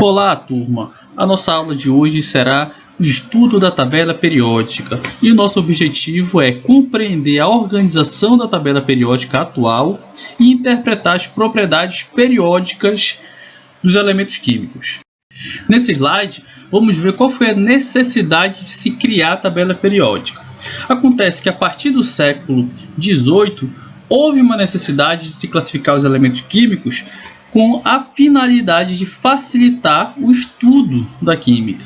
Olá, turma! A nossa aula de hoje será o estudo da tabela periódica e o nosso objetivo é compreender a organização da tabela periódica atual e interpretar as propriedades periódicas dos elementos químicos. Nesse slide, vamos ver qual foi a necessidade de se criar a tabela periódica. Acontece que a partir do século XVIII, houve uma necessidade de se classificar os elementos químicos com a finalidade de facilitar o estudo da química,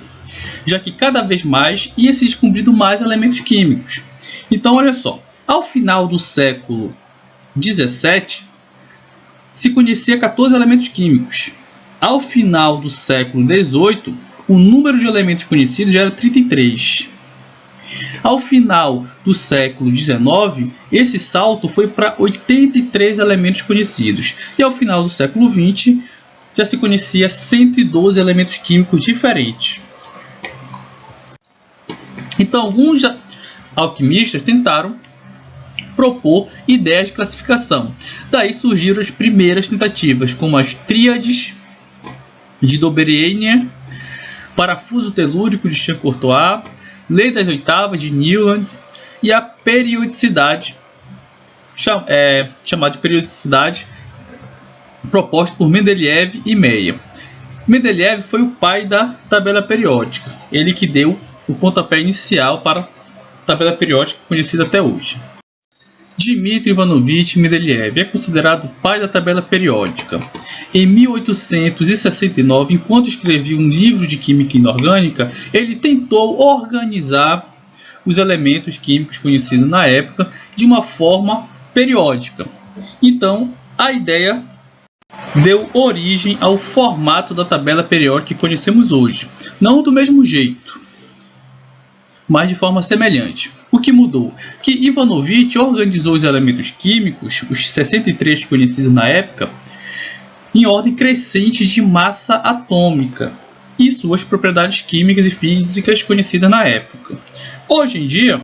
já que cada vez mais ia se descobrindo mais elementos químicos. Então, olha só, ao final do século XVII, se conhecia 14 elementos químicos. Ao final do século XVIII, o número de elementos conhecidos já era 33. Ao final do século XIX, esse salto foi para 83 elementos conhecidos. E ao final do século XX, já se conhecia 112 elementos químicos diferentes. Então, alguns alquimistas tentaram propor ideias de classificação. Daí surgiram as primeiras tentativas, como as tríades de Daubrenier, parafuso telúrico de Champ-Courtois, lei das oitavas de Newland e a periodicidade, chamada de periodicidade, proposta por Mendeleev e Meyer. Mendeleev foi o pai da tabela periódica, ele que deu o pontapé inicial para a tabela periódica conhecida até hoje. Dmitry Ivanovich Mendeleev é considerado o pai da tabela periódica. Em 1869, enquanto escrevia um livro de química inorgânica, ele tentou organizar os elementos químicos conhecidos na época de uma forma periódica. Então, a ideia deu origem ao formato da tabela periódica que conhecemos hoje. Não do mesmo jeito, mas de forma semelhante. O que mudou? Que Ivanovich organizou os elementos químicos, os 63 conhecidos na época, em ordem crescente de massa atômica e suas propriedades químicas e físicas conhecidas na época. Hoje em dia,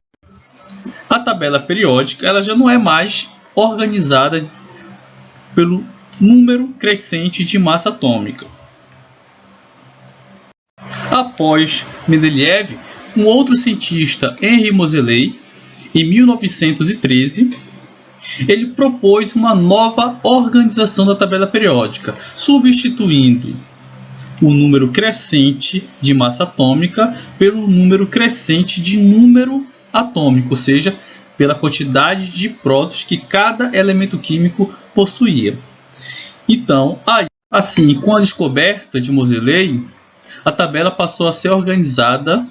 a tabela periódica ela já não é mais organizada pelo número crescente de massa atômica. Após Mendeleev, um outro cientista, Henri Moseley, em 1913, ele propôs uma nova organização da tabela periódica, substituindo o número crescente de massa atômica pelo número crescente de número atômico, ou seja, pela quantidade de prótons que cada elemento químico possuía. Então, assim, com a descoberta de Moseley, a tabela passou a ser organizada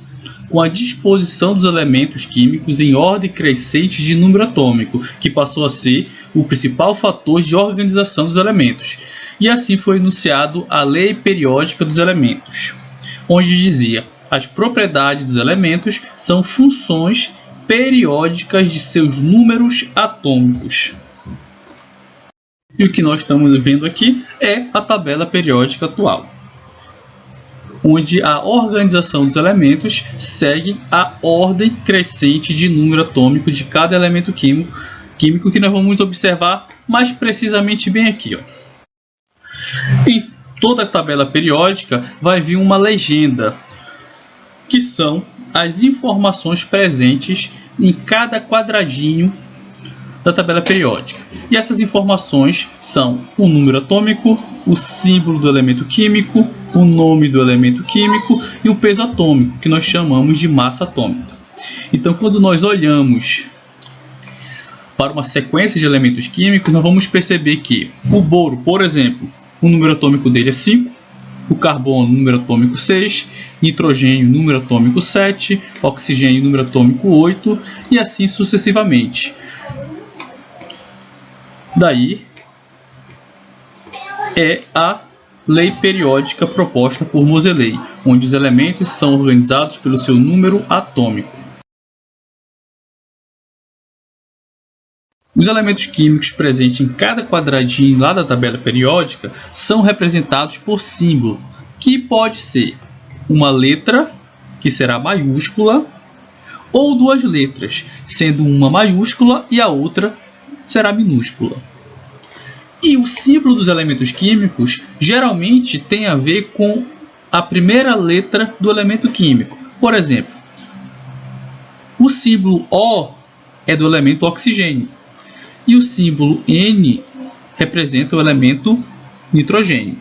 com a disposição dos elementos químicos em ordem crescente de número atômico, que passou a ser o principal fator de organização dos elementos. E assim foi enunciado a Lei Periódica dos Elementos, onde dizia: as propriedades dos elementos são funções periódicas de seus números atômicos. E o que nós estamos vendo aqui é a tabela periódica atual, onde a organização dos elementos segue a ordem crescente de número atômico de cada elemento químico que nós vamos observar mais precisamente bem aqui. Em toda a tabela periódica vai vir uma legenda, que são as informações presentes em cada quadradinho da tabela periódica. E essas informações são o número atômico, o símbolo do elemento químico, o nome do elemento químico e o peso atômico, que nós chamamos de massa atômica. Então, quando nós olhamos para uma sequência de elementos químicos, nós vamos perceber que o boro, por exemplo, o número atômico dele é 5, o carbono, número atômico 6, nitrogênio, número atômico 7, oxigênio, número atômico 8 e assim sucessivamente. Daí é a lei periódica proposta por Moseley, onde os elementos são organizados pelo seu número atômico. Os elementos químicos presentes em cada quadradinho lá da tabela periódica são representados por símbolo, que pode ser uma letra, que será maiúscula, ou duas letras, sendo uma maiúscula e a outra será minúscula. E o símbolo dos elementos químicos geralmente tem a ver com a primeira letra do elemento químico. Por exemplo, o símbolo O é do elemento oxigênio e o símbolo N representa o elemento nitrogênio.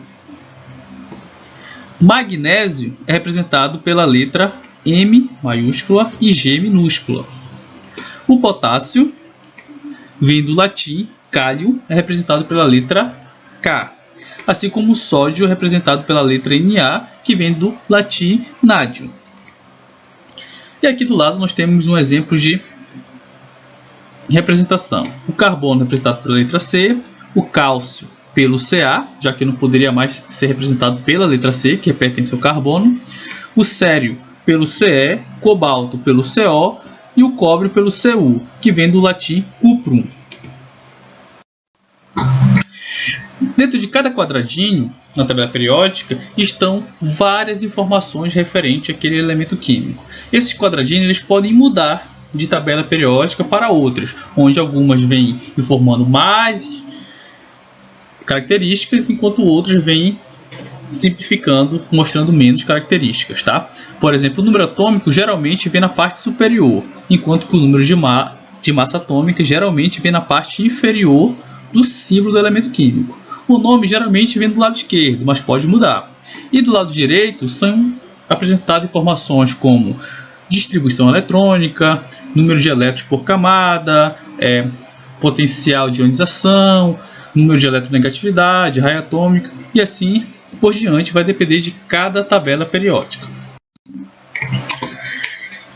Magnésio é representado pela letra M maiúscula e G minúscula. O potássio vem do latim cálio, é representado pela letra K, assim como o sódio é representado pela letra Na, que vem do latim nádio. E aqui do lado nós temos um exemplo de representação. O carbono é representado pela letra C, o cálcio pelo Ca, já que não poderia mais ser representado pela letra C, que pertence ao carbono, o cério pelo Ce, cobalto pelo Co e o cobre pelo Cu, que vem do latim cuprum. Dentro de cada quadradinho na tabela periódica estão várias informações referentes àquele elemento químico. Esses quadradinhos eles podem mudar de tabela periódica para outras, onde algumas vêm informando mais características, enquanto outras vêm simplificando, mostrando menos características, tá? Por exemplo, o número atômico geralmente vem na parte superior, enquanto que o número de massa atômica geralmente vem na parte inferior do símbolo do elemento químico. O nome geralmente vem do lado esquerdo, mas pode mudar. E do lado direito são apresentadas informações como distribuição eletrônica, número de elétrons por camada, potencial de ionização, número de eletronegatividade, raio atômico e assim por diante, vai depender de cada tabela periódica.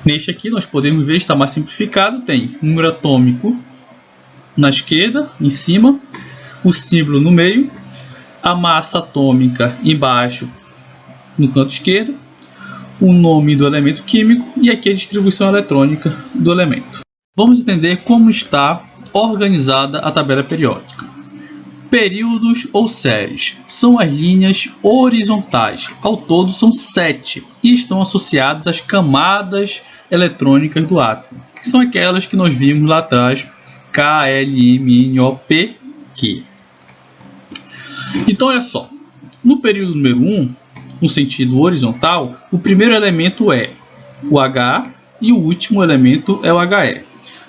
Neste aqui nós podemos ver, está mais simplificado, tem número atômico na esquerda, em cima, o símbolo no meio, a massa atômica embaixo no canto esquerdo, o nome do elemento químico e aqui a distribuição eletrônica do elemento. Vamos entender como está organizada a tabela periódica. Períodos ou séries são as linhas horizontais, ao todo são 7 e estão associadas às camadas eletrônicas do átomo, que são aquelas que nós vimos lá atrás, K, L, M, N, O, P, Q. Então olha só, no período número 1, no sentido horizontal, o primeiro elemento é o H e o último elemento é o HE.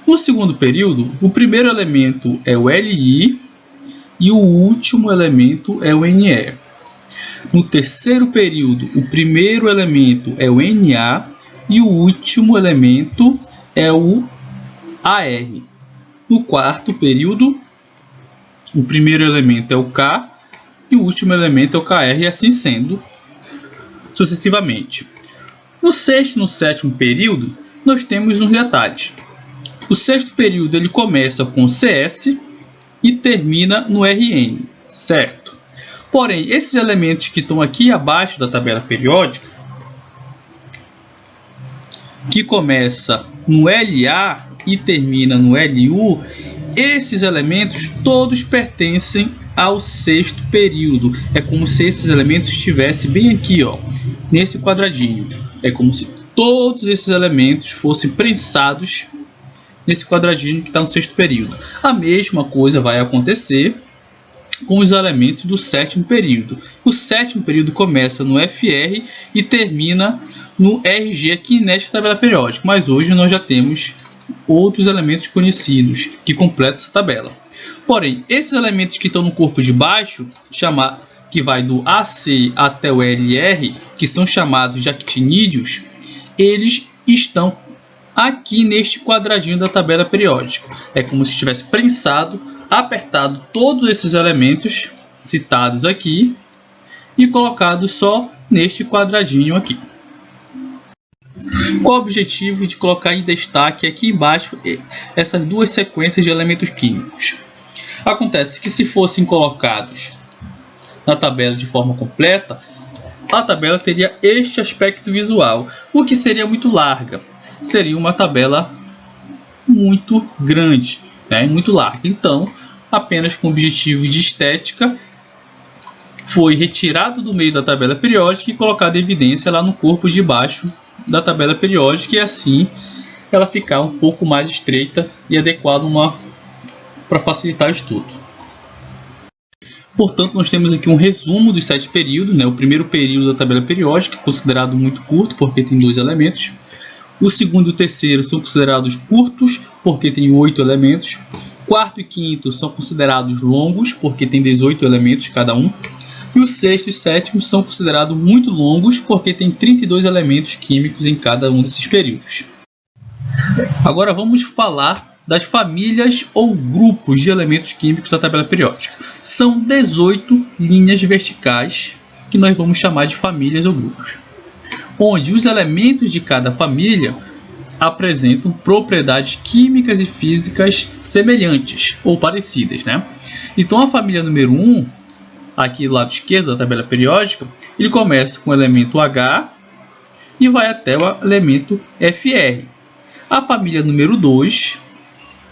No segundo período, o primeiro elemento é o Li e o último elemento é o Ne. No terceiro período, o primeiro elemento é o Na e o último elemento é o Ar. No quarto período, o primeiro elemento é o K e o último elemento é o Kr, e assim sendo sucessivamente. No sexto e no sétimo período, nós temos uns detalhes. O sexto período ele começa com CS e termina no Rn, certo? Porém, esses elementos que estão aqui abaixo da tabela periódica, que começa no La e termina no Lu, esses elementos todos pertencem ao sexto período. É como se esses elementos estivessem bem aqui, ó, nesse quadradinho. É como se todos esses elementos fossem prensados nesse quadradinho que está no sexto período. A mesma coisa vai acontecer com os elementos do sétimo período. O sétimo período começa no Fr e termina no Rg aqui nesta tabela periódica, mas hoje nós já temos outros elementos conhecidos que completam essa tabela. Porém, esses elementos que estão no corpo de baixo, que vai do AC até o Lr, que são chamados de actinídeos, eles estão aqui neste quadradinho da tabela periódica. É como se tivesse prensado, apertado todos esses elementos citados aqui e colocado só neste quadradinho aqui. Qual o objetivo de colocar em destaque aqui embaixo essas duas sequências de elementos químicos? Acontece que se fossem colocados na tabela de forma completa, a tabela teria este aspecto visual, o que seria muito larga. Seria uma tabela muito grande, né? Muito larga. Então, apenas com objetivo de estética, foi retirado do meio da tabela periódica e colocado em evidência lá no corpo de baixo da tabela periódica, e assim ela ficar um pouco mais estreita e adequada para facilitar o estudo. Portanto, nós temos aqui um resumo dos 7 períodos, né? O primeiro período da tabela periódica, considerado muito curto, porque tem 2 elementos. O segundo e o terceiro são considerados curtos, porque tem 8 elementos. Quarto e quinto são considerados longos, porque tem 18 elementos cada um. E o sexto e sétimo são considerados muito longos, porque tem 32 elementos químicos em cada um desses períodos. Agora vamos falar das famílias ou grupos de elementos químicos da tabela periódica. São 18 linhas verticais que nós vamos chamar de famílias ou grupos, onde os elementos de cada família apresentam propriedades químicas e físicas semelhantes ou parecidas, né? Então a família número 1, aqui do lado esquerdo da tabela periódica, ele começa com o elemento H e vai até o elemento Fr. A família número 2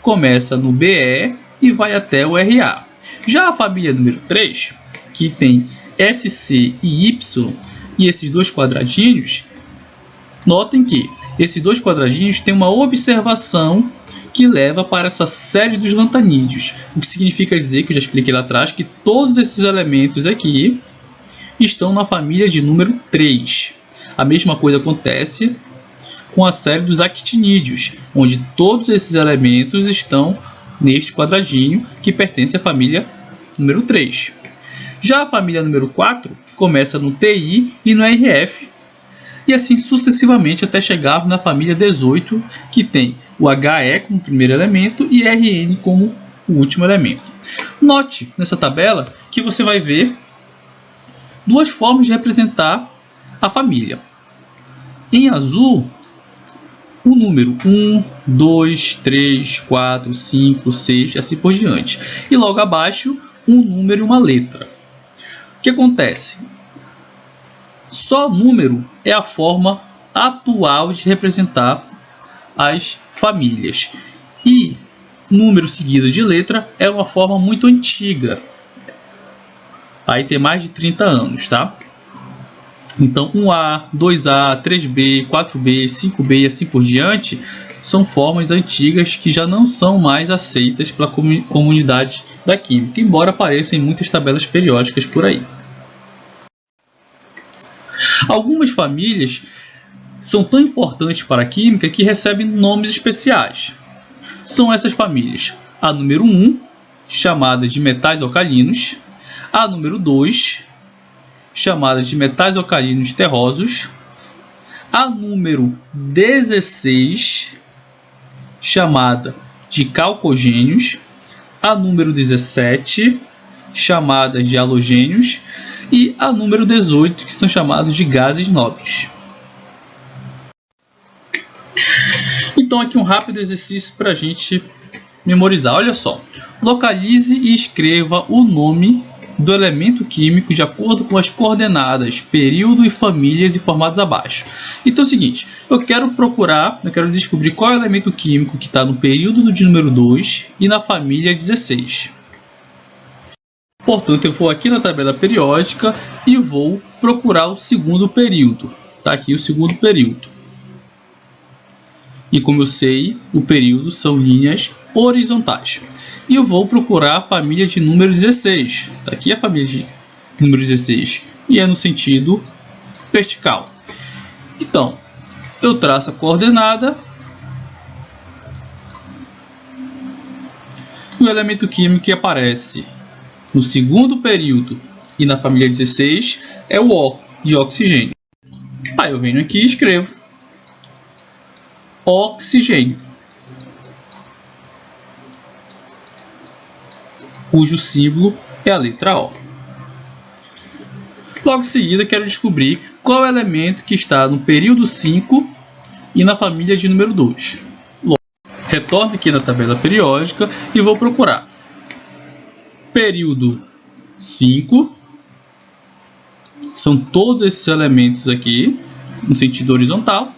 começa no Be e vai até o Ra. Já a família número 3, que tem Sc e Y e esses dois quadradinhos, notem que esses dois quadradinhos têm uma observação que leva para essa série dos lantanídeos, o que significa dizer, que eu já expliquei lá atrás, que todos esses elementos aqui estão na família de número 3. A mesma coisa acontece com a série dos actinídeos, onde todos esses elementos estão neste quadradinho que pertence à família número 3. Já a família número 4 começa no Ti e no Rf, e assim sucessivamente até chegar na família 18, que tem o He como primeiro elemento e Rn como o último elemento. Note nessa tabela que você vai ver duas formas de representar a família. Em azul, o número 1, 2, 3, 4, 5, 6 e assim por diante. E logo abaixo, um número e uma letra. O que acontece? Só número é a forma atual de representar as famílias. E número seguido de letra é uma forma muito antiga. Aí tem mais de 30 anos, tá? Então 1A, 2A, 3B, 4B, 5B e assim por diante são formas antigas que já não são mais aceitas pela comunidade da química, embora apareçam em muitas tabelas periódicas por aí. Algumas famílias são tão importantes para a química que recebem nomes especiais. São essas famílias: a número 1, chamada de metais alcalinos; a número 2, chamada de metais alcalinos terrosos; a número 16, chamada de calcogênios; a número 17, chamada de halogênios; e a número 18, que são chamados de gases nobres. Então aqui um rápido exercício para a gente memorizar. Olha só, localize e escreva o nome do elemento químico de acordo com as coordenadas, período e famílias informadas abaixo. Então é o seguinte, eu quero descobrir qual é o elemento químico que está no período de número 2 e na família 16. Portanto, eu vou aqui na tabela periódica e vou procurar o segundo período. Está aqui o segundo período. E como eu sei, o período são linhas horizontais. E eu vou procurar a família de número 16. Está aqui a família de número 16. E é no sentido vertical. Então, eu traço a coordenada. O elemento químico que aparece no segundo período e na família 16 é o O, de oxigênio. Aí eu venho aqui e escrevo oxigênio, cujo símbolo é a letra O. Logo em seguida, quero descobrir qual é o elemento que está no período 5 e na família de número 2. Retorno aqui na tabela periódica e vou procurar período 5, são todos esses elementos aqui, no sentido horizontal,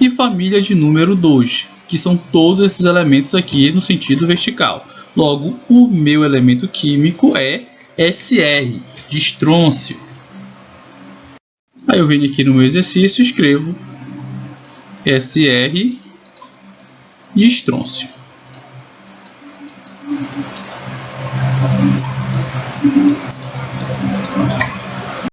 e família de número 2, que são todos esses elementos aqui no sentido vertical. Logo, o meu elemento químico é Sr, de estrôncio. Aí eu venho aqui no meu exercício e escrevo Sr de estrôncio.